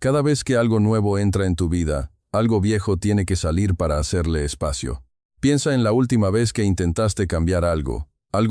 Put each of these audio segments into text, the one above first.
Cada vez que algo nuevo entra en tu vida, algo viejo tiene que salir para hacerle espacio. Piensa en la última vez que intentaste cambiar algo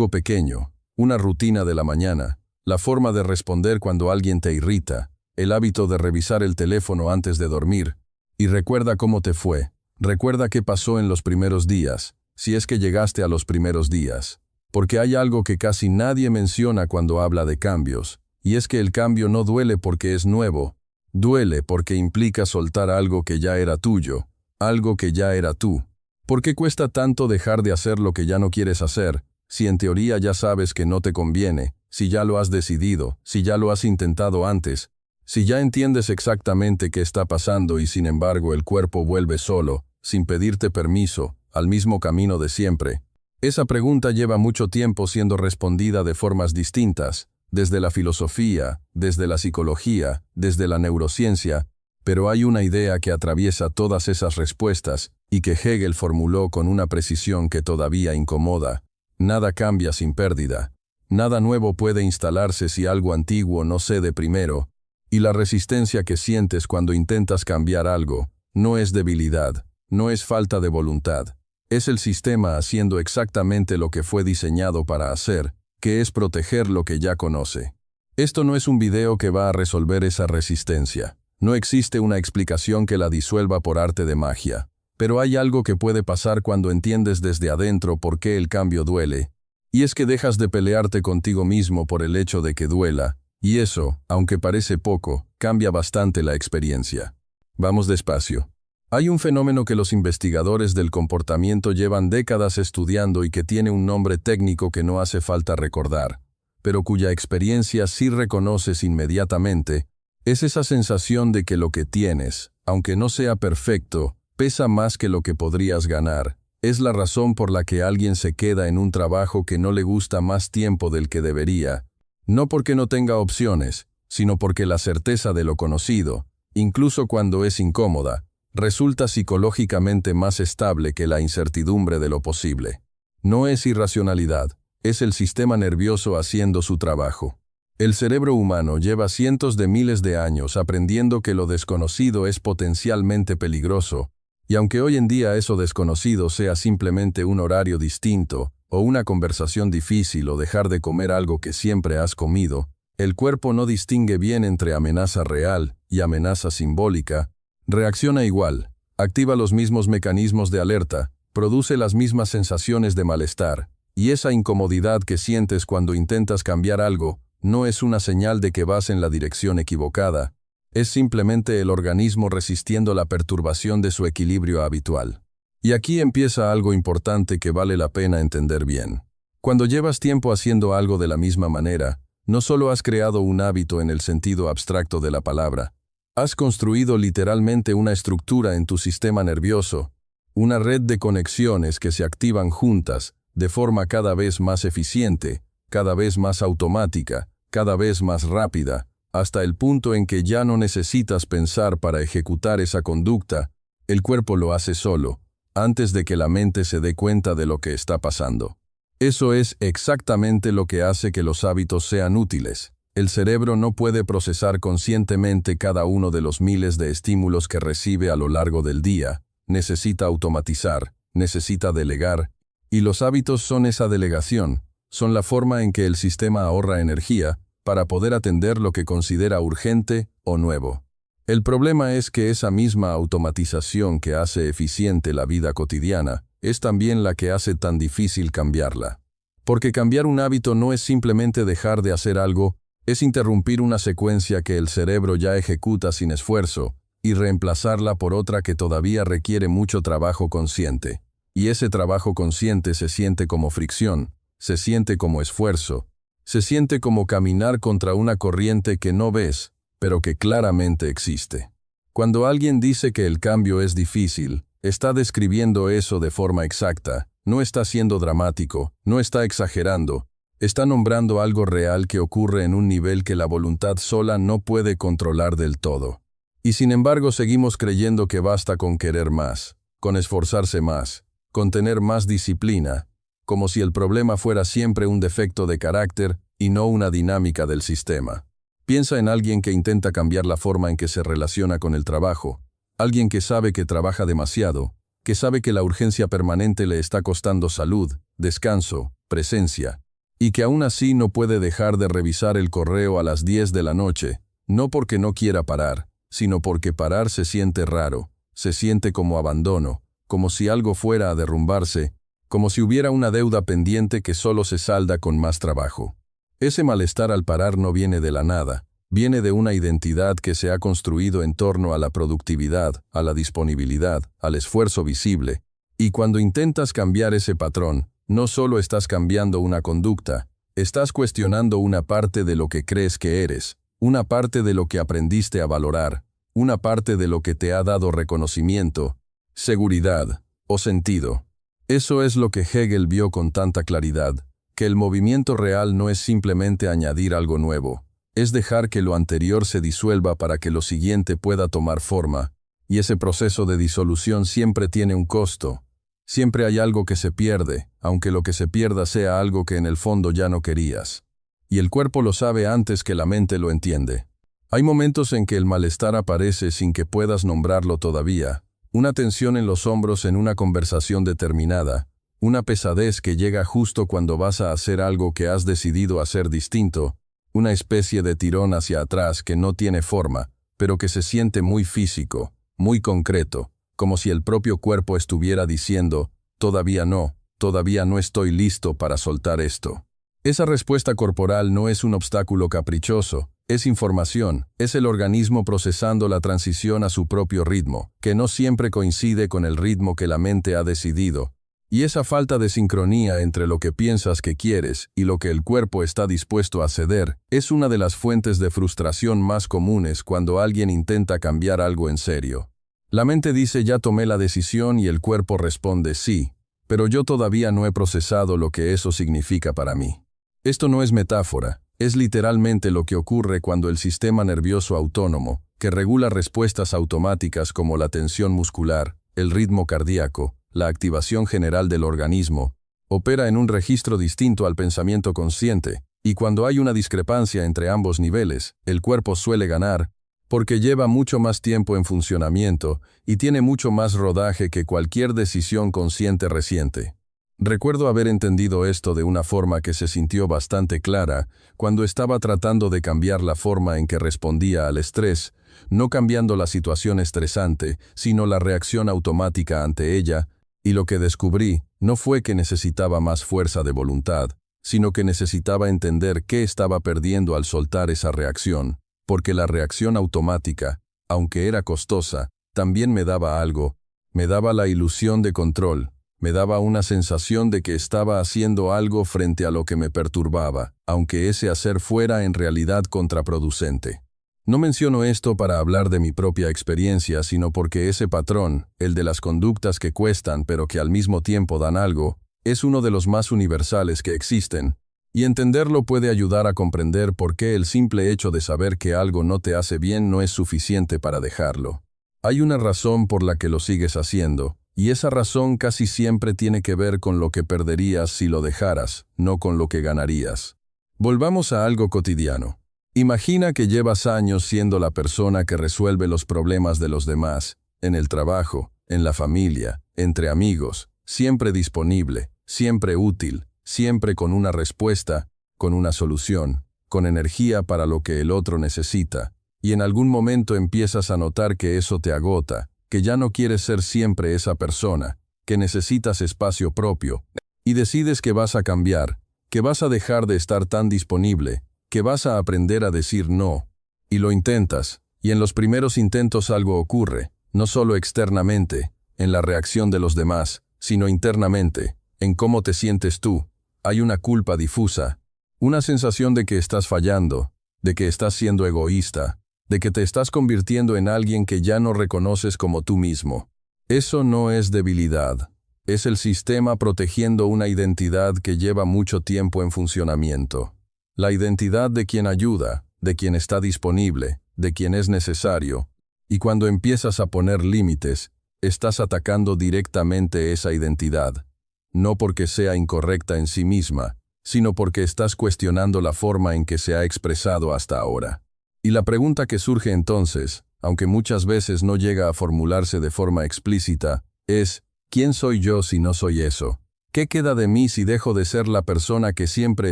pequeño, una rutina de la mañana, la forma de responder cuando alguien te irrita, el hábito de revisar el teléfono antes de dormir, y recuerda cómo te fue, recuerda qué pasó en los primeros días, si es que llegaste a los primeros días. Porque hay algo que casi nadie menciona cuando habla de cambios, y es que el cambio no duele porque es nuevo, duele porque implica soltar algo que ya era tuyo, algo que ya era tú. ¿Por qué cuesta tanto dejar de hacer lo que ya no quieres hacer, si en teoría ya sabes que no te conviene, si ya lo has decidido, si ya lo has intentado antes, si ya entiendes exactamente qué está pasando y sin embargo el cuerpo vuelve solo, sin pedirte permiso, al mismo camino de siempre? Esa pregunta lleva mucho tiempo siendo respondida de formas distintas, desde la filosofía, desde la psicología, desde la neurociencia, pero hay una idea que atraviesa todas esas respuestas y que Hegel formuló con una precisión que todavía incomoda. Nada cambia sin pérdida. Nada nuevo puede instalarse si algo antiguo no cede primero, y la resistencia que sientes cuando intentas cambiar algo no es debilidad, no es falta de voluntad. Es el sistema haciendo exactamente lo que fue diseñado para hacer, que es proteger lo que ya conoce. Esto no es un video que va a resolver esa resistencia. No existe una explicación que la disuelva por arte de magia. Pero hay algo que puede pasar cuando entiendes desde adentro por qué el cambio duele. Y es que dejas de pelearte contigo mismo por el hecho de que duela. Y eso, aunque parece poco, cambia bastante la experiencia. Vamos despacio. Hay un fenómeno que los investigadores del comportamiento llevan décadas estudiando y que tiene un nombre técnico que no hace falta recordar, pero cuya experiencia sí reconoces inmediatamente. Es esa sensación de que lo que tienes, aunque no sea perfecto, pesa más que lo que podrías ganar. Es la razón por la que alguien se queda en un trabajo que no le gusta más tiempo del que debería. No porque no tenga opciones, sino porque la certeza de lo conocido, incluso cuando es incómoda, resulta psicológicamente más estable que la incertidumbre de lo posible. No es irracionalidad, es el sistema nervioso haciendo su trabajo. El cerebro humano lleva cientos de miles de años aprendiendo que lo desconocido es potencialmente peligroso, y aunque hoy en día eso desconocido sea simplemente un horario distinto, o una conversación difícil o dejar de comer algo que siempre has comido, el cuerpo no distingue bien entre amenaza real y amenaza simbólica. Reacciona igual, activa los mismos mecanismos de alerta, produce las mismas sensaciones de malestar, y esa incomodidad que sientes cuando intentas cambiar algo no es una señal de que vas en la dirección equivocada, es simplemente el organismo resistiendo la perturbación de su equilibrio habitual. Y aquí empieza algo importante que vale la pena entender bien. Cuando llevas tiempo haciendo algo de la misma manera, no solo has creado un hábito en el sentido abstracto de la palabra, has construido literalmente una estructura en tu sistema nervioso, una red de conexiones que se activan juntas, de forma cada vez más eficiente, cada vez más automática, cada vez más rápida, hasta el punto en que ya no necesitas pensar para ejecutar esa conducta, el cuerpo lo hace solo, antes de que la mente se dé cuenta de lo que está pasando. Eso es exactamente lo que hace que los hábitos sean útiles. El cerebro no puede procesar conscientemente cada uno de los miles de estímulos que recibe a lo largo del día, necesita automatizar, necesita delegar, y los hábitos son esa delegación, son la forma en que el sistema ahorra energía para poder atender lo que considera urgente o nuevo. El problema es que esa misma automatización que hace eficiente la vida cotidiana es también la que hace tan difícil cambiarla. Porque cambiar un hábito no es simplemente dejar de hacer algo, es interrumpir una secuencia que el cerebro ya ejecuta sin esfuerzo y reemplazarla por otra que todavía requiere mucho trabajo consciente. Y ese trabajo consciente se siente como fricción, se siente como esfuerzo, se siente como caminar contra una corriente que no ves, pero que claramente existe. Cuando alguien dice que el cambio es difícil, está describiendo eso de forma exacta, no está siendo dramático, no está exagerando, está nombrando algo real que ocurre en un nivel que la voluntad sola no puede controlar del todo. Y sin embargo seguimos creyendo que basta con querer más, con esforzarse más, con tener más disciplina, como si el problema fuera siempre un defecto de carácter y no una dinámica del sistema. Piensa en alguien que intenta cambiar la forma en que se relaciona con el trabajo, alguien que sabe que trabaja demasiado, que sabe que la urgencia permanente le está costando salud, descanso, presencia, y que aún así no puede dejar de revisar el correo a las 10 de la noche, no porque no quiera parar, sino porque parar se siente raro, se siente como abandono, como si algo fuera a derrumbarse, como si hubiera una deuda pendiente que solo se salda con más trabajo. Ese malestar al parar no viene de la nada, viene de una identidad que se ha construido en torno a la productividad, a la disponibilidad, al esfuerzo visible, y cuando intentas cambiar ese patrón, no solo estás cambiando una conducta, estás cuestionando una parte de lo que crees que eres, una parte de lo que aprendiste a valorar, una parte de lo que te ha dado reconocimiento, seguridad o sentido. Eso es lo que Hegel vio con tanta claridad, que el movimiento real no es simplemente añadir algo nuevo, es dejar que lo anterior se disuelva para que lo siguiente pueda tomar forma, y ese proceso de disolución siempre tiene un costo. Siempre hay algo que se pierde, aunque lo que se pierda sea algo que en el fondo ya no querías. Y el cuerpo lo sabe antes que la mente lo entiende. Hay momentos en que el malestar aparece sin que puedas nombrarlo todavía, una tensión en los hombros en una conversación determinada, una pesadez que llega justo cuando vas a hacer algo que has decidido hacer distinto, una especie de tirón hacia atrás que no tiene forma, pero que se siente muy físico, muy concreto, como si el propio cuerpo estuviera diciendo, todavía no estoy listo para soltar esto. Esa respuesta corporal no es un obstáculo caprichoso, es información, es el organismo procesando la transición a su propio ritmo, que no siempre coincide con el ritmo que la mente ha decidido, y esa falta de sincronía entre lo que piensas que quieres y lo que el cuerpo está dispuesto a ceder es una de las fuentes de frustración más comunes cuando alguien intenta cambiar algo en serio. La mente dice ya tomé la decisión y el cuerpo responde sí, pero yo todavía no he procesado lo que eso significa para mí. Esto no es metáfora, es literalmente lo que ocurre cuando el sistema nervioso autónomo, que regula respuestas automáticas como la tensión muscular, el ritmo cardíaco, la activación general del organismo, opera en un registro distinto al pensamiento consciente, y cuando hay una discrepancia entre ambos niveles, el cuerpo suele ganar, porque lleva mucho más tiempo en funcionamiento y tiene mucho más rodaje que cualquier decisión consciente reciente. Recuerdo haber entendido esto de una forma que se sintió bastante clara cuando estaba tratando de cambiar la forma en que respondía al estrés, no cambiando la situación estresante, sino la reacción automática ante ella, y lo que descubrí no fue que necesitaba más fuerza de voluntad, sino que necesitaba entender qué estaba perdiendo al soltar esa reacción, porque la reacción automática, aunque era costosa, también me daba algo, me daba la ilusión de control, me daba una sensación de que estaba haciendo algo frente a lo que me perturbaba, aunque ese hacer fuera en realidad contraproducente. No menciono esto para hablar de mi propia experiencia, sino porque ese patrón, el de las conductas que cuestan pero que al mismo tiempo dan algo, es uno de los más universales que existen, y entenderlo puede ayudar a comprender por qué el simple hecho de saber que algo no te hace bien no es suficiente para dejarlo. Hay una razón por la que lo sigues haciendo, y esa razón casi siempre tiene que ver con lo que perderías si lo dejaras, no con lo que ganarías. Volvamos a algo cotidiano. Imagina que llevas años siendo la persona que resuelve los problemas de los demás, en el trabajo, en la familia, entre amigos, siempre disponible, siempre útil, siempre con una respuesta, con una solución, con energía para lo que el otro necesita, y en algún momento empiezas a notar que eso te agota, que ya no quieres ser siempre esa persona, que necesitas espacio propio, y decides que vas a cambiar, que vas a dejar de estar tan disponible, que vas a aprender a decir no, y lo intentas, y en los primeros intentos algo ocurre, no solo externamente, en la reacción de los demás, sino internamente, en cómo te sientes tú. Hay una culpa difusa, una sensación de que estás fallando, de que estás siendo egoísta, de que te estás convirtiendo en alguien que ya no reconoces como tú mismo. Eso no es debilidad, es el sistema protegiendo una identidad que lleva mucho tiempo en funcionamiento. La identidad de quien ayuda, de quien está disponible, de quien es necesario. Y cuando empiezas a poner límites, estás atacando directamente esa identidad. No porque sea incorrecta en sí misma, sino porque estás cuestionando la forma en que se ha expresado hasta ahora. Y la pregunta que surge entonces, aunque muchas veces no llega a formularse de forma explícita, es, ¿quién soy yo si no soy eso? ¿Qué queda de mí si dejo de ser la persona que siempre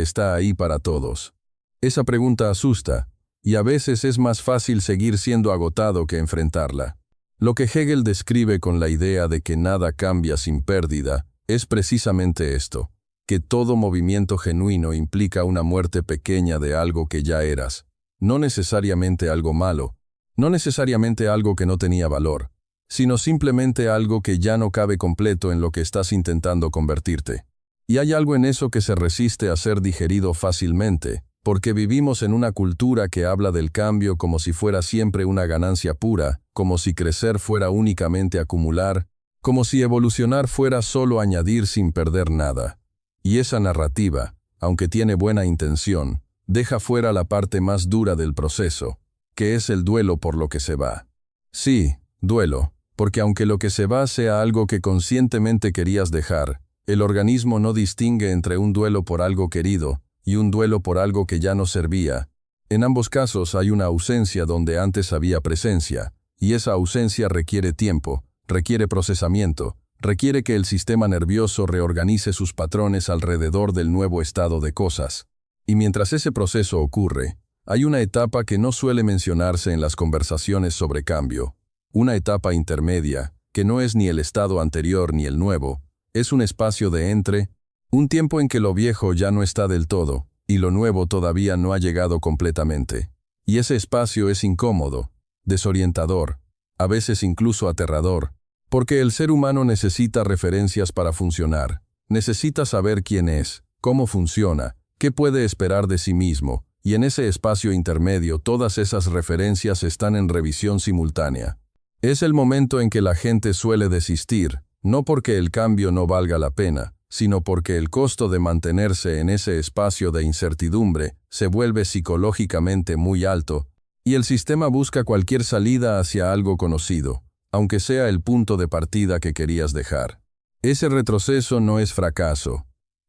está ahí para todos? Esa pregunta asusta, y a veces es más fácil seguir siendo agotado que enfrentarla. Lo que Hegel describe con la idea de que nada cambia sin pérdida es precisamente esto, que todo movimiento genuino implica una muerte pequeña de algo que ya eras, no necesariamente algo malo, no necesariamente algo que no tenía valor, sino simplemente algo que ya no cabe completo en lo que estás intentando convertirte. Y hay algo en eso que se resiste a ser digerido fácilmente, porque vivimos en una cultura que habla del cambio como si fuera siempre una ganancia pura, como si crecer fuera únicamente acumular, como si evolucionar fuera solo añadir sin perder nada. Y esa narrativa, aunque tiene buena intención, deja fuera la parte más dura del proceso, que es el duelo por lo que se va. Sí, duelo, porque aunque lo que se va sea algo que conscientemente querías dejar, el organismo no distingue entre un duelo por algo querido y un duelo por algo que ya no servía. En ambos casos hay una ausencia donde antes había presencia, y esa ausencia requiere tiempo, requiere procesamiento, requiere que el sistema nervioso reorganice sus patrones alrededor del nuevo estado de cosas. Y mientras ese proceso ocurre, hay una etapa que no suele mencionarse en las conversaciones sobre cambio, una etapa intermedia, que no es ni el estado anterior ni el nuevo, es un espacio de entre, un tiempo en que lo viejo ya no está del todo, y lo nuevo todavía no ha llegado completamente. Y ese espacio es incómodo, desorientador, a veces incluso aterrador, porque el ser humano necesita referencias para funcionar, necesita saber quién es, cómo funciona, qué puede esperar de sí mismo, y en ese espacio intermedio todas esas referencias están en revisión simultánea. Es el momento en que la gente suele desistir, no porque el cambio no valga la pena, sino porque el costo de mantenerse en ese espacio de incertidumbre se vuelve psicológicamente muy alto, y el sistema busca cualquier salida hacia algo conocido, aunque sea el punto de partida que querías dejar. Ese retroceso no es fracaso,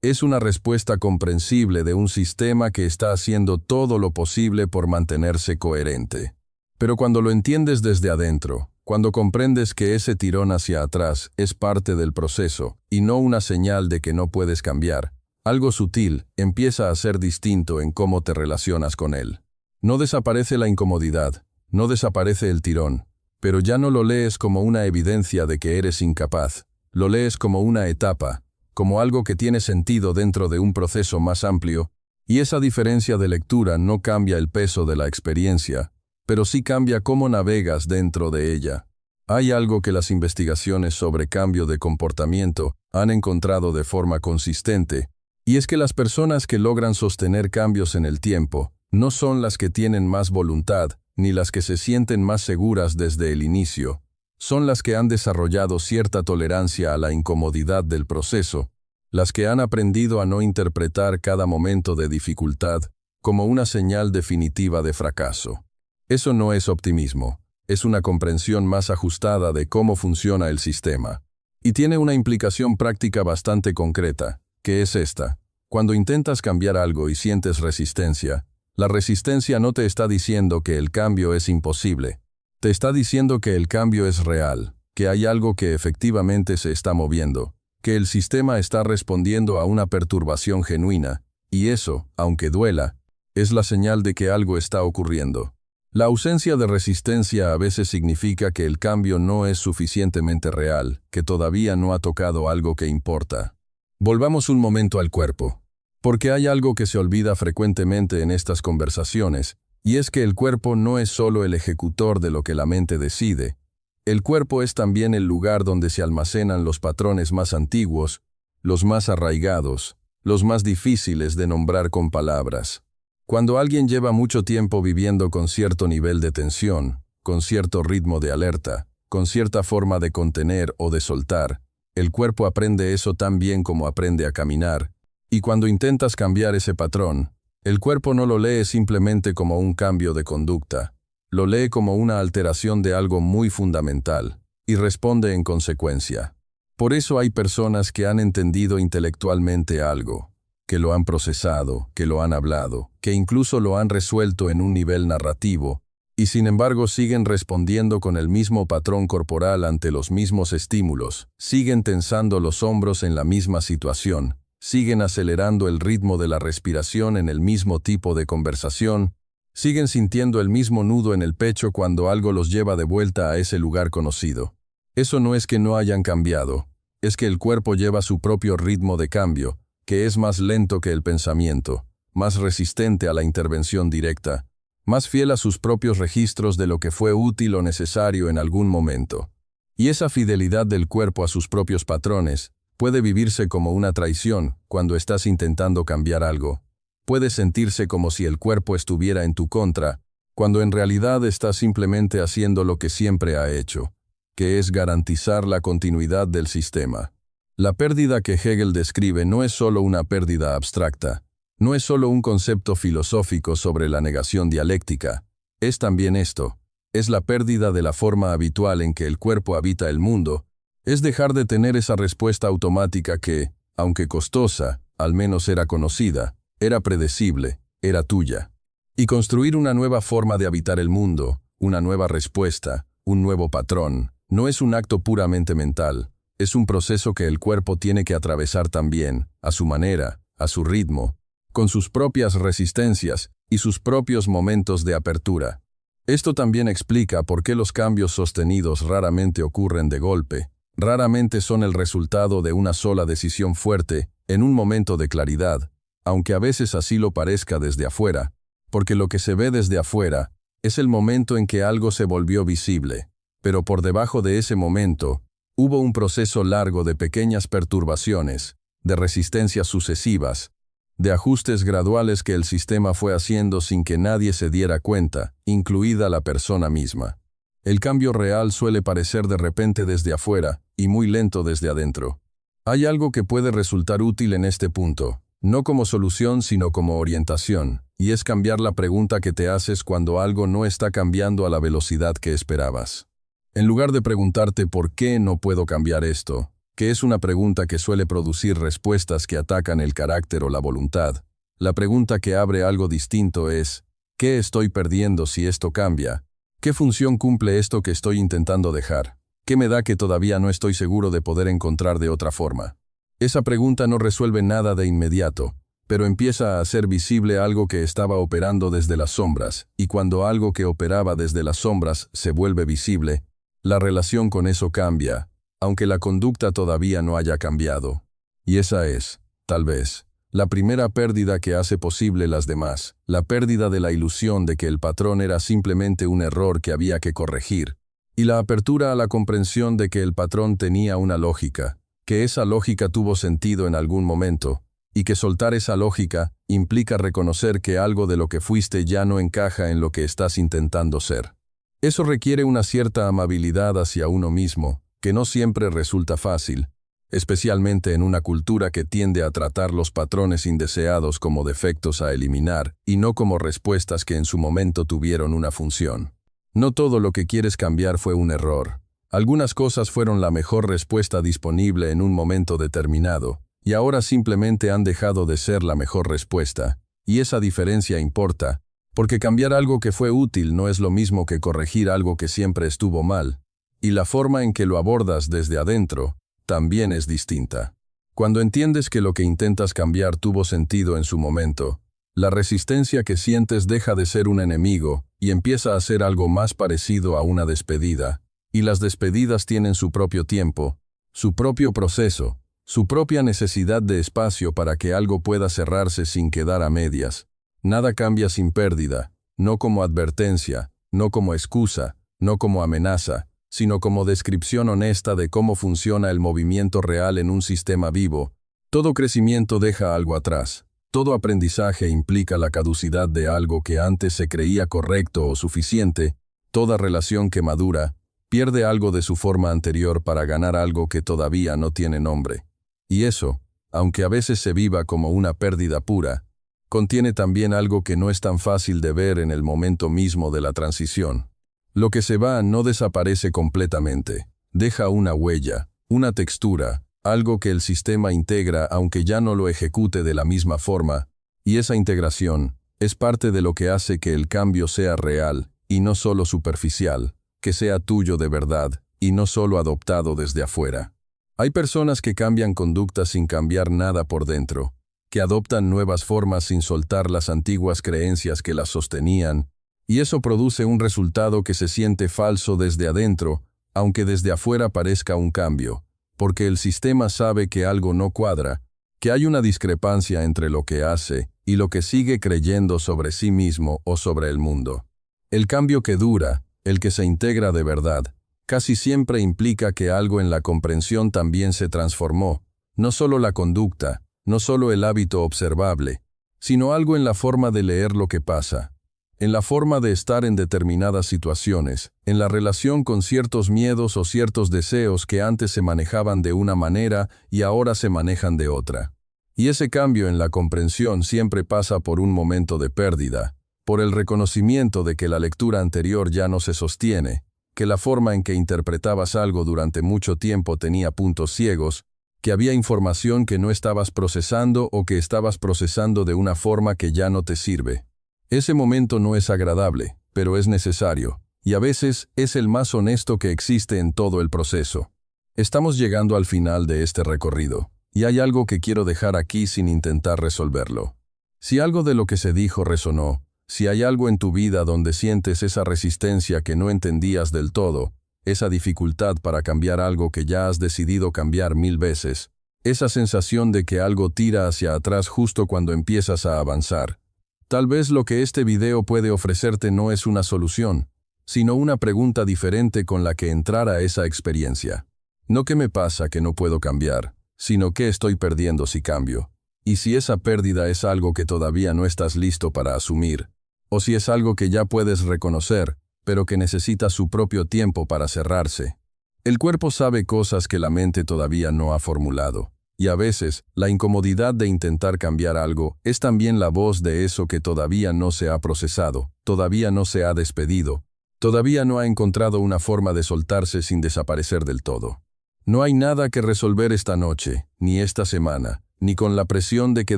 es una respuesta comprensible de un sistema que está haciendo todo lo posible por mantenerse coherente. Pero cuando lo entiendes desde adentro, cuando comprendes que ese tirón hacia atrás es parte del proceso y no una señal de que no puedes cambiar, algo sutil empieza a ser distinto en cómo te relacionas con él. No desaparece la incomodidad, no desaparece el tirón, pero ya no lo lees como una evidencia de que eres incapaz, lo lees como una etapa, como algo que tiene sentido dentro de un proceso más amplio, y esa diferencia de lectura no cambia el peso de la experiencia, pero sí cambia cómo navegas dentro de ella. Hay algo que las investigaciones sobre cambio de comportamiento han encontrado de forma consistente, y es que las personas que logran sostener cambios en el tiempo no son las que tienen más voluntad, ni las que se sienten más seguras desde el inicio. Son las que han desarrollado cierta tolerancia a la incomodidad del proceso, las que han aprendido a no interpretar cada momento de dificultad como una señal definitiva de fracaso. Eso no es optimismo, es una comprensión más ajustada de cómo funciona el sistema. Y tiene una implicación práctica bastante concreta, que es esta. Cuando intentas cambiar algo y sientes resistencia, la resistencia no te está diciendo que el cambio es imposible. Te está diciendo que el cambio es real, que hay algo que efectivamente se está moviendo, que el sistema está respondiendo a una perturbación genuina, y eso, aunque duela, es la señal de que algo está ocurriendo. La ausencia de resistencia a veces significa que el cambio no es suficientemente real, que todavía no ha tocado algo que importa. Volvamos un momento al cuerpo, porque hay algo que se olvida frecuentemente en estas conversaciones, y es que el cuerpo no es solo el ejecutor de lo que la mente decide. El cuerpo es también el lugar donde se almacenan los patrones más antiguos, los más arraigados, los más difíciles de nombrar con palabras. Cuando alguien lleva mucho tiempo viviendo con cierto nivel de tensión, con cierto ritmo de alerta, con cierta forma de contener o de soltar, el cuerpo aprende eso tan bien como aprende a caminar, y cuando intentas cambiar ese patrón, el cuerpo no lo lee simplemente como un cambio de conducta, lo lee como una alteración de algo muy fundamental, y responde en consecuencia. Por eso hay personas que han entendido intelectualmente algo, que lo han procesado, que lo han hablado, que incluso lo han resuelto en un nivel narrativo, y sin embargo siguen respondiendo con el mismo patrón corporal ante los mismos estímulos, siguen tensando los hombros en la misma situación, siguen acelerando el ritmo de la respiración en el mismo tipo de conversación, siguen sintiendo el mismo nudo en el pecho cuando algo los lleva de vuelta a ese lugar conocido. Eso no es que no hayan cambiado, es que el cuerpo lleva su propio ritmo de cambio, que es más lento que el pensamiento, más resistente a la intervención directa, más fiel a sus propios registros de lo que fue útil o necesario en algún momento. Y esa fidelidad del cuerpo a sus propios patrones puede vivirse como una traición cuando estás intentando cambiar algo. Puede sentirse como si el cuerpo estuviera en tu contra, cuando en realidad estás simplemente haciendo lo que siempre ha hecho, que es garantizar la continuidad del sistema. La pérdida que Hegel describe no es solo una pérdida abstracta, no es solo un concepto filosófico sobre la negación dialéctica, es también esto, es la pérdida de la forma habitual en que el cuerpo habita el mundo, es dejar de tener esa respuesta automática que, aunque costosa, al menos era conocida, era predecible, era tuya. Y construir una nueva forma de habitar el mundo, una nueva respuesta, un nuevo patrón, no es un acto puramente mental, es un proceso que el cuerpo tiene que atravesar también, a su manera, a su ritmo, con sus propias resistencias y sus propios momentos de apertura. Esto también explica por qué los cambios sostenidos raramente ocurren de golpe, raramente son el resultado de una sola decisión fuerte, en un momento de claridad, aunque a veces así lo parezca desde afuera, porque lo que se ve desde afuera es el momento en que algo se volvió visible, pero por debajo de ese momento, hubo un proceso largo de pequeñas perturbaciones, de resistencias sucesivas, de ajustes graduales que el sistema fue haciendo sin que nadie se diera cuenta, incluida la persona misma. El cambio real suele parecer de repente desde afuera y muy lento desde adentro. Hay algo que puede resultar útil en este punto, no como solución sino como orientación, y es cambiar la pregunta que te haces cuando algo no está cambiando a la velocidad que esperabas. En lugar de preguntarte ¿por qué no puedo cambiar esto?, que es una pregunta que suele producir respuestas que atacan el carácter o la voluntad, la pregunta que abre algo distinto es ¿qué estoy perdiendo si esto cambia? ¿Qué función cumple esto que estoy intentando dejar? ¿Qué me da que todavía no estoy seguro de poder encontrar de otra forma? Esa pregunta no resuelve nada de inmediato, pero empieza a hacer visible algo que estaba operando desde las sombras, y cuando algo que operaba desde las sombras se vuelve visible, la relación con eso cambia, aunque la conducta todavía no haya cambiado. Y esa es, tal vez, la primera pérdida que hace posible las demás, la pérdida de la ilusión de que el patrón era simplemente un error que había que corregir, y la apertura a la comprensión de que el patrón tenía una lógica, que esa lógica tuvo sentido en algún momento, y que soltar esa lógica implica reconocer que algo de lo que fuiste ya no encaja en lo que estás intentando ser. Eso requiere una cierta amabilidad hacia uno mismo, que no siempre resulta fácil, especialmente en una cultura que tiende a tratar los patrones indeseados como defectos a eliminar y no como respuestas que en su momento tuvieron una función. No todo lo que quieres cambiar fue un error. Algunas cosas fueron la mejor respuesta disponible en un momento determinado, y ahora simplemente han dejado de ser la mejor respuesta, y esa diferencia importa, porque cambiar algo que fue útil no es lo mismo que corregir algo que siempre estuvo mal, y la forma en que lo abordas desde adentro también es distinta. Cuando entiendes que lo que intentas cambiar tuvo sentido en su momento, la resistencia que sientes deja de ser un enemigo y empieza a ser algo más parecido a una despedida, y las despedidas tienen su propio tiempo, su propio proceso, su propia necesidad de espacio para que algo pueda cerrarse sin quedar a medias. Nada cambia sin pérdida, no como advertencia, no como excusa, no como amenaza, sino como descripción honesta de cómo funciona el movimiento real en un sistema vivo. Todo crecimiento deja algo atrás. Todo aprendizaje implica la caducidad de algo que antes se creía correcto o suficiente. Toda relación que madura pierde algo de su forma anterior para ganar algo que todavía no tiene nombre. Y eso, aunque a veces se viva como una pérdida pura, contiene también algo que no es tan fácil de ver en el momento mismo de la transición. Lo que se va no desaparece completamente, deja una huella, una textura, algo que el sistema integra aunque ya no lo ejecute de la misma forma, y esa integración es parte de lo que hace que el cambio sea real y no solo superficial, que sea tuyo de verdad y no solo adoptado desde afuera. Hay personas que cambian conductas sin cambiar nada por dentro, que adoptan nuevas formas sin soltar las antiguas creencias que las sostenían, y eso produce un resultado que se siente falso desde adentro, aunque desde afuera parezca un cambio, porque el sistema sabe que algo no cuadra, que hay una discrepancia entre lo que hace y lo que sigue creyendo sobre sí mismo o sobre el mundo. El cambio que dura, el que se integra de verdad, casi siempre implica que algo en la comprensión también se transformó, no solo la conducta, no solo el hábito observable, sino algo en la forma de leer lo que pasa, en la forma de estar en determinadas situaciones, en la relación con ciertos miedos o ciertos deseos que antes se manejaban de una manera y ahora se manejan de otra. Y ese cambio en la comprensión siempre pasa por un momento de pérdida, por el reconocimiento de que la lectura anterior ya no se sostiene, que la forma en que interpretabas algo durante mucho tiempo tenía puntos ciegos, que había información que no estabas procesando o que estabas procesando de una forma que ya no te sirve. Ese momento no es agradable, pero es necesario, y a veces es el más honesto que existe en todo el proceso. Estamos llegando al final de este recorrido, y hay algo que quiero dejar aquí sin intentar resolverlo. Si algo de lo que se dijo resonó, si hay algo en tu vida donde sientes esa resistencia que no entendías del todo, esa dificultad para cambiar algo que ya has decidido cambiar 1000 veces, esa sensación de que algo tira hacia atrás justo cuando empiezas a avanzar, tal vez lo que este video puede ofrecerte no es una solución, sino una pregunta diferente con la que entrar a esa experiencia. No qué me pasa que no puedo cambiar, sino qué estoy perdiendo si cambio. Y si esa pérdida es algo que todavía no estás listo para asumir, o si es algo que ya puedes reconocer, pero que necesita su propio tiempo para cerrarse. El cuerpo sabe cosas que la mente todavía no ha formulado. Y a veces, la incomodidad de intentar cambiar algo es también la voz de eso que todavía no se ha procesado, todavía no se ha despedido, todavía no ha encontrado una forma de soltarse sin desaparecer del todo. No hay nada que resolver esta noche, ni esta semana, ni con la presión de que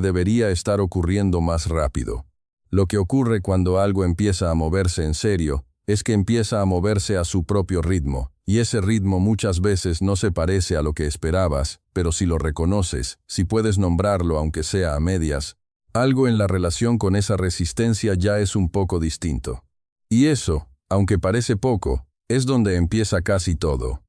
debería estar ocurriendo más rápido. Lo que ocurre cuando algo empieza a moverse en serio, es que empieza a moverse a su propio ritmo, y ese ritmo muchas veces no se parece a lo que esperabas, pero si lo reconoces, si puedes nombrarlo aunque sea a medias, algo en la relación con esa resistencia ya es un poco distinto. Y eso, aunque parece poco, es donde empieza casi todo.